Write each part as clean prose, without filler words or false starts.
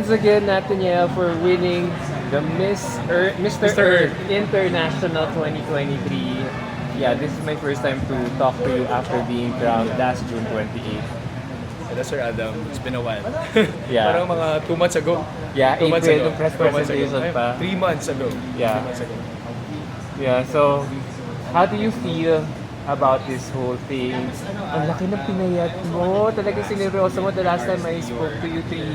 Congratulations again, Nathaniel, for winning the Mr. Earth International 2023. Yeah, this is my first time to talk to you after being crowned last June 28th. Hello, Sir Adam. It's been a while. Yeah. Parang mga 2 months ago. Yeah, 2 months April, ago. yung press 2 months ago. presentation Ay, pa. 3 months ago. Yeah. 3 months ago. Yeah, so how do you feel about this whole thing? Ang laki ng pinayat mo. Talagang sineryoso mo. The last time I spoke to you 3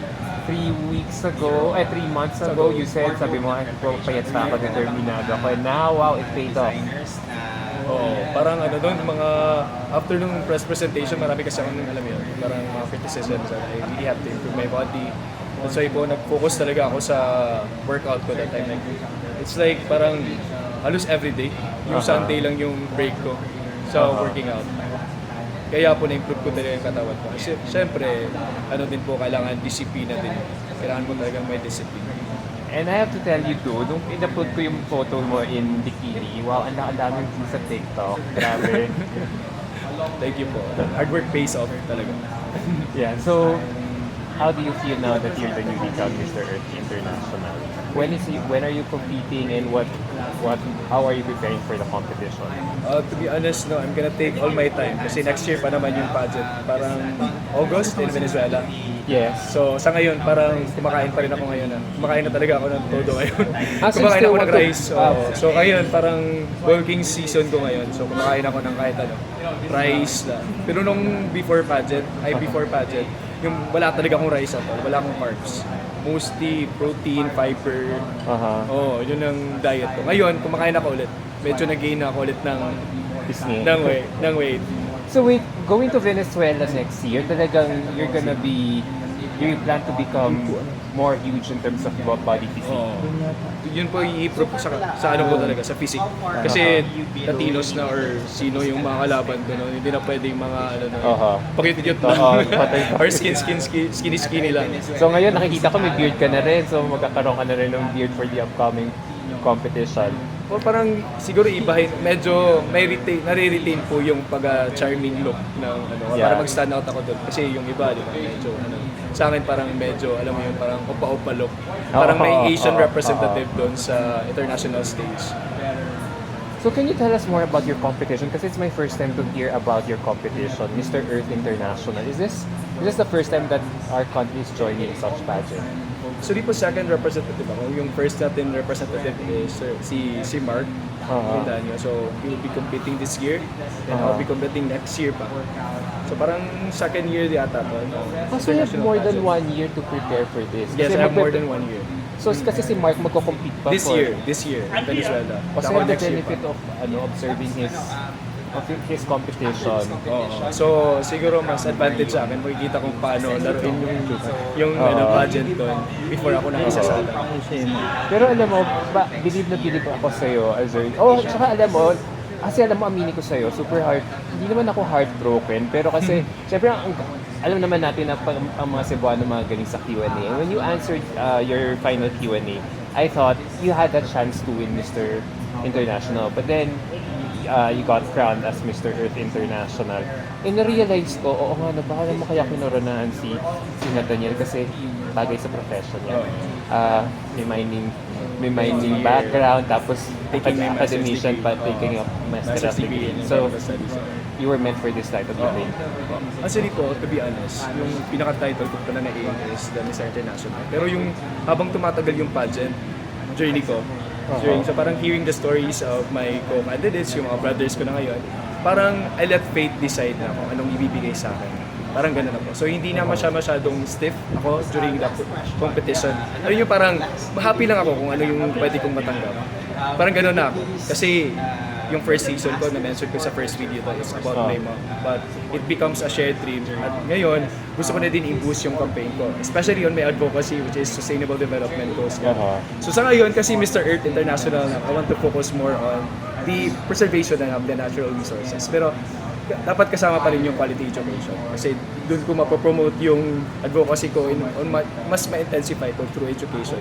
months ago, you said, sabi mo, ay, payat pa ako, determinado ako. And now, wow, it paid off. Oo. Parang ano doon, mga after nung press presentation, marami kasi akong alam yun. Parang mga criticisms that I really have to improve my body. That's why po, nag-focus talaga ako sa workout ko that time. Like, it's like parang halos everyday. Yung Sunday lang yung break ko sa working out. Kaya po na-improve ko talaga yung katawan ko. Kasi syempre, ano din po, kailangan disiplina din. Kailangan mo talagang may discipline. And I have to tell you too, nung in-upload ko yung photo mo in bikini, wow, ang daming views sa TikTok. Grabe. Thank you po. Hard work pays off talaga. Yeah, so how do you feel now that you're the newly crowned Mr. Earth International? When are you competing and how are you preparing for the competition? To be honest, no, I'm gonna take all my time kasi next year pa naman yung pageant. Parang August in Venezuela. Yes. So sa ngayon, parang kumakain pa rin ako ngayon. Kumakain na talaga ako ng todo ngayon. So Kumakain still ako ng want to- rice. So ngayon, parang working season ko ngayon. So kumakain ako ng kahit ano, rice lang. Pero nung before pageant, yung wala talaga akong rice at all. Wala akong carbs. Mostly protein, fiber. Yun ang diet ko. Ngayon, kumakain ako ulit. Medyo nag-gain ako ulit Disney. ng weight. So wait, going to Venezuela next year, talagang you plan to become more huge in terms of body physique. Yun po i-improve ko sa ano ko talaga, sa physique. Kasi Latinos na or sino yung mga kalaban ko, no? Hindi na pwedeng mga ano na, pakit-cute lang. Or skinny lang. So ngayon nakikita ko may beard ka na rin, so magkakaroon ka na rin ng beard for the upcoming competition. O parang siguro ibahin, medyo nare-retain po yung pag-charming look ng ano, para mag-stand out ako doon. Kasi yung iba, di ba, medyo ano, sa akin parang medyo, alam mo yun, parang opa-opa look. Parang may Asian representative doon sa international stage. So can you tell us more about your competition? Kasi it's my first time to hear about your competition, Mr. Earth International. Is this the first time that our country is joining such pageant? So di po second representative ako. Yung first natin representative is si Mark. Nathaniel. So he will be competing this year and I'll be competing next year pa. So parang second year yata po. So you have more than 1 year to prepare for this? Yes, I have more than 1 year. So kasi si Mark magko-compete pa This year, in Venezuela. Kasi Ako the next year benefit pa. of observing his competition. So siguro mas advantage sa akin, makikita kung paano laruin yung pageant doon before ako nakasasala. Pero alam mo, believe na believe ako sa'yo, Azur. Tsaka alam mo, aminin ko sa'yo, super hard. Hindi naman ako heartbroken, pero kasi, syempre, alam naman natin na ang mga Cebuano mga galing sa Q&A. And when you answered your final Q&A, I thought you had a chance to win Mr. International. But then, you got crowned as Mr. Earth International. And na-realize ko, oo nga, baka naman kaya kinoronahan si Nathaniel kasi bagay sa profession niya. May mining background, tapos Taking my academician pa, taking a master's degree. So, you were meant for this title to win. Actually po, to be honest, yung pinaka-title ko na na-aim is the Mr. International. Pero yung habang tumatagal yung pageant, journey ko, so parang hearing the stories of my co-candidates, yung mga brothers ko na ngayon, parang I let fate decide na kung anong ibibigay sa akin. Parang gano'n na po. So hindi na masyadong stiff ako during the competition. Ano yung parang happy lang ako kung ano yung pwede kong matanggap. Parang gano'n na ako. Kasi yung first season ko, na-mention ko sa first video to, is about my mom. But it becomes a shared dream. At ngayon, gusto ko na din i-boost yung campaign ko. Especially on my advocacy, which is sustainable development goals. So sa ngayon, kasi Mr. Earth International, I want to focus more on the preservation of the natural resources. Pero dapat kasama pa rin yung quality education. Kasi doon ko mapopromote yung advocacy ko mas ma-intensify ko through education.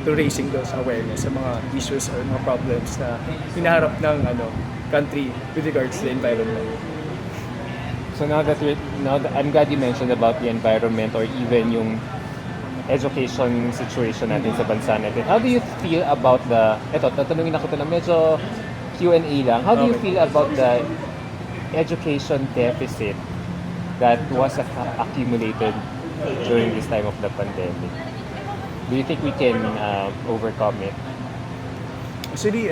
To raising those awareness sa mga issues or mga problems na hinaharap ng country with regards to the environment. So now that I'm glad you mentioned about the environment or even yung education situation natin sa bansa natin. How do you feel about tatanungin ako ito na medyo Q&A lang. How do you Okay. feel about the education deficit that was accumulated during this time of the pandemic? Do you think we can overcome it? Actually,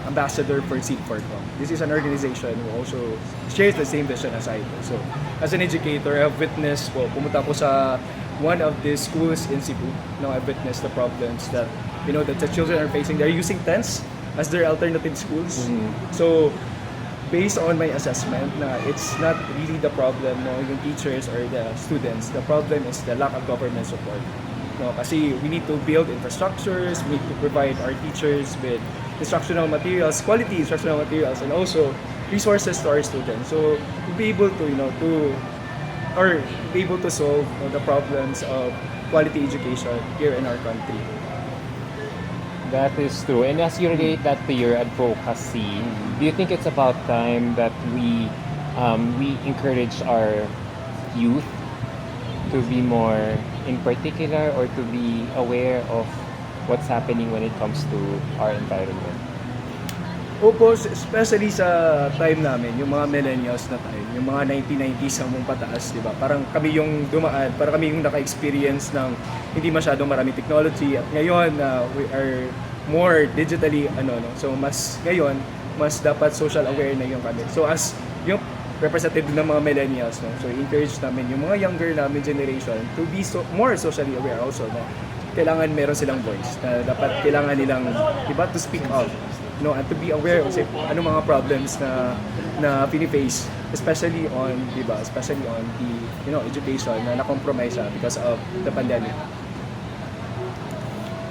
ambassador for Seed4Com. This is an organization who also shares the same vision as I do. So, as an educator, I've witnessed pumunta ko sa one of the schools in Cebu. Now, I've witnessed the problems that that the children are facing. They're using tents as their alternative schools. So, based on my assessment, na it's not really the problem, yung teachers or the students. The problem is the lack of government support. Kasi we need to build infrastructures, we need to provide our teachers with instructional materials, quality instructional materials, and also resources to our students. So we'll be able to, be able to solve the problems of quality education here in our country. That is true. And as you relate that to your advocacy, do you think it's about time that we encourage our youth to be more in particular or to be aware of what's happening when it comes to our environment? Opo, especially sa time namin, yung mga millennials na tayo, yung mga 1990s hanggang pataas, di ba? Parang kami yung dumaan, parang kami yung naka-experience ng hindi masyadong maraming technology. At ngayon, we are more digitally, so mas ngayon, mas dapat social aware na yung kami. So as yung representative ng mga millennials, so encourage namin yung mga younger namin generation to be more socially aware also. Kailangan meron silang voice, na dapat kailangan nilang, di ba, to speak out. And to be aware of ano mga problems na pini-face, especially on the education na na-compromise because of the pandemic.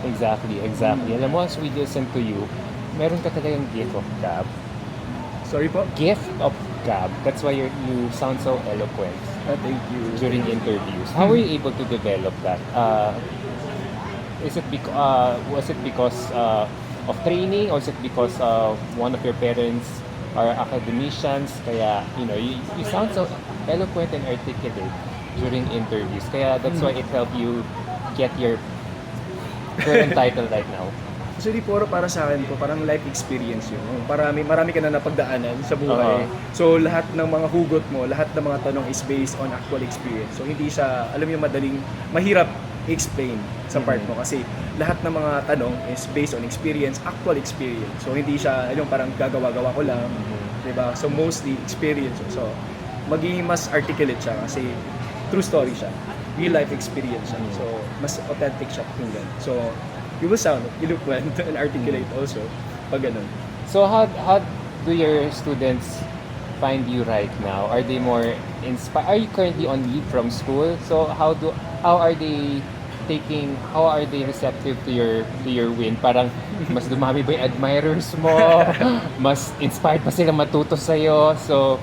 Exactly. Alam mo, as we listen to you, meron ka talagang gift of gab. Sorry po? Gift of gab. That's why you sound so eloquent Thank you. during interviews. How were you able to develop that? Was it because of training, or is it because one of your parents are academicians? Kaya, you sound so eloquent and articulate during interviews. Kaya that's why it helped you get your current title right now. Actually, para sa akin po, parang life experience yun. Marami ka na napagdaanan sa buhay. So, lahat ng mga hugot mo, lahat ng mga tanong is based on actual experience. So, hindi siya, mahirap explain sa part mo kasi lahat ng mga tanong is based on experience, actual experience. So, hindi siya, parang gagawa-gawa ko lang, diba? So, mostly experience. So, maging mas articulate siya kasi true story siya. Real life experience siya. So, mas authentic siya pakinggan. So, you will sound eloquent and articulate also pag ganun. So how do your students find you right now? Are they more inspired? Are you currently on leave from school? So how are they receptive to your win? Parang mas dumami ba yung admirers mo? Mas inspired pa sila matuto sa'yo? So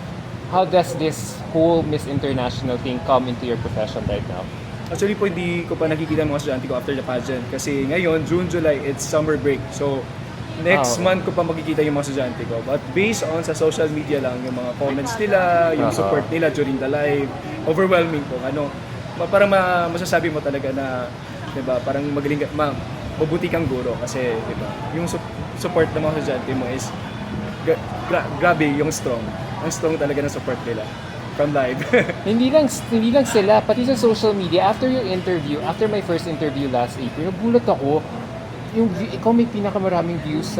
how does this whole Miss International thing come into your profession right now? Actually po, hindi ko pa nakikita mga estudyante ko after the pageant kasi ngayon, June, July, it's summer break. So, next month ko pa makikita yung mga estudyante ko. But based on sa social media lang, yung mga comments nila, yung support nila during the live, overwhelming po. Parang masasabi mo talaga na, diba, parang mabuti kang guro kasi, diba, yung support ng mga estudyante mo is grabe yung strong. Ang strong talaga ng support nila. From live. hindi lang sila, pati sa social media. After my first interview last April, nagulat ako, ikaw may pinakamaraming views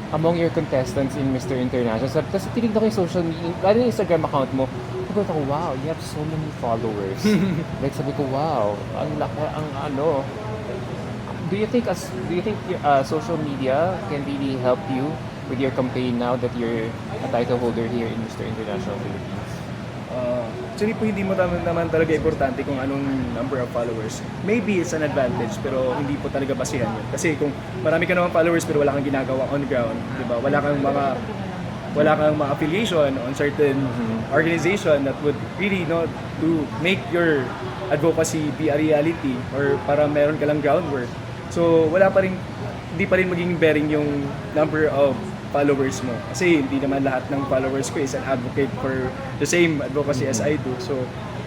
among your contestants in Mr. International. Tapos tinignan ko yung social media, lalo yung Instagram account mo, nagulat ako, wow, you have so many followers. Like sabi ko, wow, ang laki, do you think social media can really help you with your campaign now that you're a title holder here in Mr. International Philippines? Actually po, hindi mo naman talaga importante kung anong number of followers. Maybe it's an advantage, pero hindi po talaga basihan yun. Kasi kung marami ka naman followers pero wala kang ginagawa on ground, di ba? Wala kang mga affiliation on certain organization that would really to make your advocacy be a reality or para meron ka lang groundwork. So hindi pa rin maging bearing yung number of followers mo. Kasi hindi naman lahat ng followers ko is an advocate for the same advocacy as I do. So,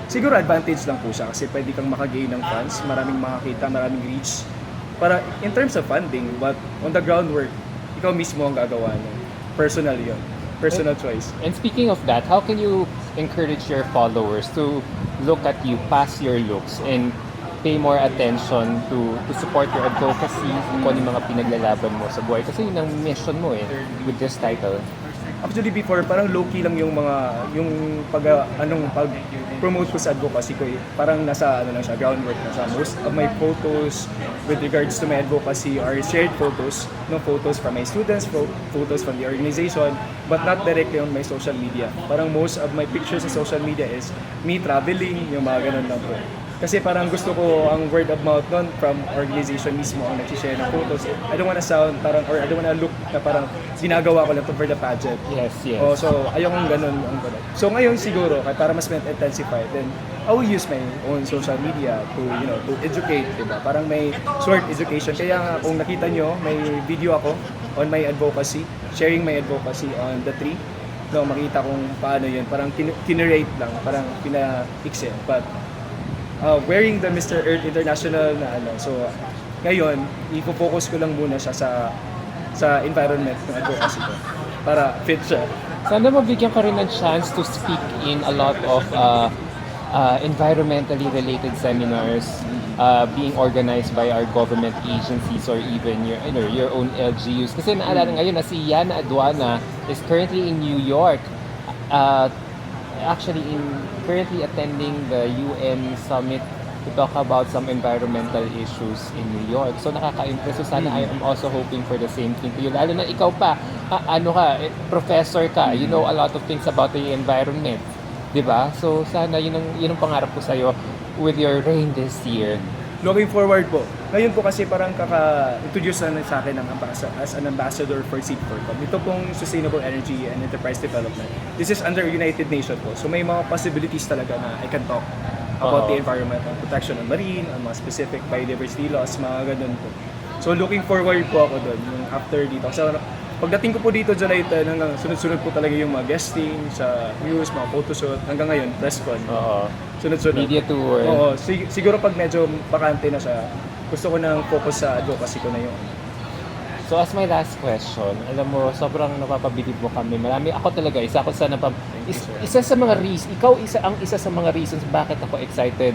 siguro advantage lang po siya kasi pwede kang makagain ng fans, maraming makakita, maraming reach. Para in terms of funding, but on the groundwork, ikaw mismo ang gagawa nun. Personal yun. Personal choice. And speaking of that, how can you encourage your followers to look at you past your looks and pay more attention to support your advocacy kung ano yung mga pinaglalaban mo sa buhay? Kasi yun ang mission mo with this title. Actually before parang low-key lang yung pag-promote ko sa advocacy ko parang nasa lang siya, groundwork na siya. Most of my photos with regards to my advocacy are shared photos, no photos from my students, photos from the organization, but not directly on my social media. Parang most of my pictures sa social media is me traveling, yung mga ganun lang po. Kasi parang gusto ko ang word of mouth nun from organization mismo ang nag-share ng photos. I don't wanna sound parang, or I don't wanna look na parang ginagawa ko lang to for the pageant. Yes. So ayokong ganun ang ganun. So ngayon siguro, para mas intensify, then I will use my own social media to educate, diba? Parang may short education. Kaya nga kung nakita nyo, may video ako on my advocacy, sharing my advocacy on the tree. No, makita kung paano yun. Parang kinurate lang, parang pina-fix it. But wearing the Mr. Earth International na so ngayon, i-focus ko lang muna siya sa environment ng advocacy ko para fit siya. Sana mabigyan ka rin ng chance to speak in a lot of environmentally related seminars being organized by our government agencies or even your own LGUs. Kasi naalala ngayon na si Yana Aduana is currently in New York. Currently attending the UN summit to talk about some environmental issues in New York. So nakaka-impress. So sana I am also hoping for the same thing to you. Lalo na ikaw pa, professor ka, you know a lot of things about the environment. Diba? So sana yun ang pangarap ko sa'yo with your reign this year. Looking forward po. Ngayon po kasi parang kaka-introduce na sa akin as an ambassador for SEED4Com. Ito pong Sustainable Energy and Enterprise Development. This is under United Nations po. So may mga possibilities talaga na I can talk about the environmental protection ng marine, ang mga specific biodiversity laws, mga ganun po. So looking forward po ako doon yung after dito. So pagdating ko po dito July 10, hanggang sunod-sunod po talaga yung mga guesting sa news, mga photoshoot. Hanggang ngayon, press con. Sunod-sunod. Media tour. Oo. Siguro pag medyo bakante na siya, gusto ko nang focus sa advocacy ko na yun. So as my last question, alam mo, sobrang napapabilib mo kami. Ako talaga, isa sa mga reasons, isa sa mga reasons bakit ako excited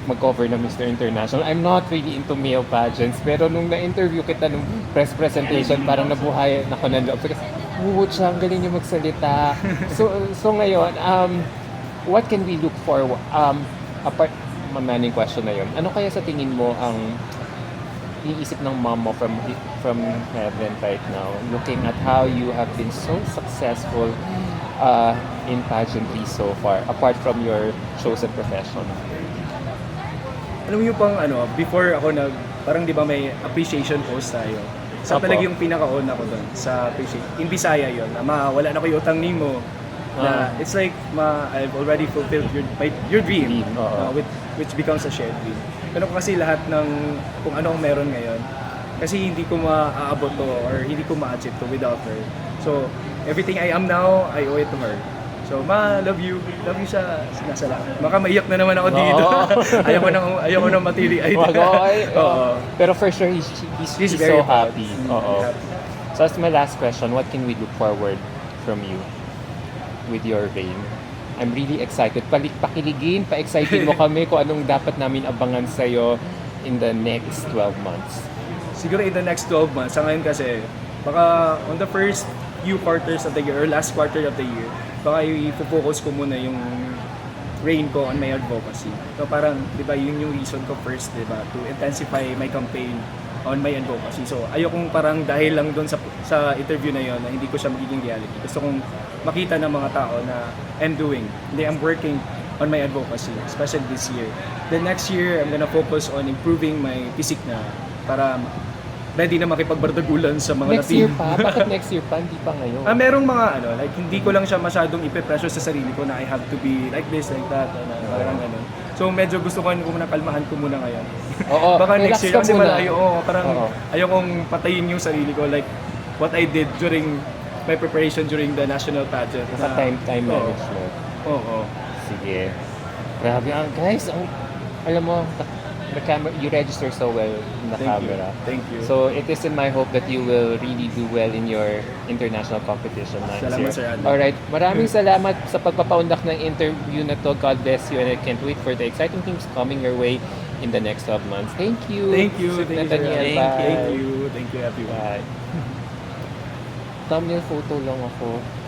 mag-cover ng Mr. International. I'm not really into male pageants, pero nung na-interview kita nung press presentation, parang nabuhay ako ng loob. Siya, ang galing niya magsalita. So ngayon, what can we look for? Apart, mamaning question na yun. Ano kaya sa tingin mo ang iniisip ng mom mo from heaven right now, looking at how you have been so successful in pageantry so far, apart from your chosen profession? Alam mo yung before ako parang di ba may appreciation post tayo. Sa talaga yung pinaka-una ko doon sa appreciation. In Bisaya yun, na wala na ko yung utang nimo. Na it's like I've already fulfilled your dream, which becomes a shared dream. Pero kasi lahat ng kung ano ang meron ngayon, kasi hindi ko maaabot to or hindi ko ma-achieve to without her. So everything I am now, I owe it to her. So, love you siya, sinasalamat. Baka maiyak na naman ako dito. Ayaw ko nang matili-ay. Pero for sure, he's so happy. So, that's my last question. What can we look forward from you with your reign? I'm really excited. Pakiligin, pa-excited mo kami kung anong dapat namin abangan sa'yo in the next 12 months. Siguro in the next 12 months. Sa ngayon kasi, baka on the first few quarters of the year or last quarter of the year, baka i-focus ko muna yung reign ko on my advocacy. So parang, di ba, yun yung reason ko first, di ba, to intensify my campaign on my advocacy. So ayokong parang dahil lang doon sa interview na yon na hindi ko siya magiging reality. Gusto kong makita ng mga tao na I'm working on my advocacy, especially this year. The next year, I'm gonna focus on improving my physique na para ready na makipagbardagulan sa mga Next year pa? Bakit next year pa? Hindi pa ngayon? Merong mga like hindi ko lang siya masyadong ipe-pressure sa sarili ko na I have to be like this, like that, parang ganun. So medyo gusto ko muna kalmahan ko muna ngayon. Baka next year kasi malayo, parang ayokong patayin yung sarili ko like what I did during my preparation during the national pageant. Time management. Oo. Sige. Grabe guys, alam mo, the camera, you register so well in the Thank you. camera. Thank you. So it is in my hope that you will really do well in your international competition next Salamat, year. Sir Andy. Alright, maraming salamat sa pagpapaundak ng interview na to. God bless you and I can't wait for the exciting things coming your way in the next 12 months. Thank you. Thank you. Sweet Thank you, Sir Nathaniel. Andy. Bye. Thank you. Thank you, everyone. Bye. Thumbnail photo lang ako.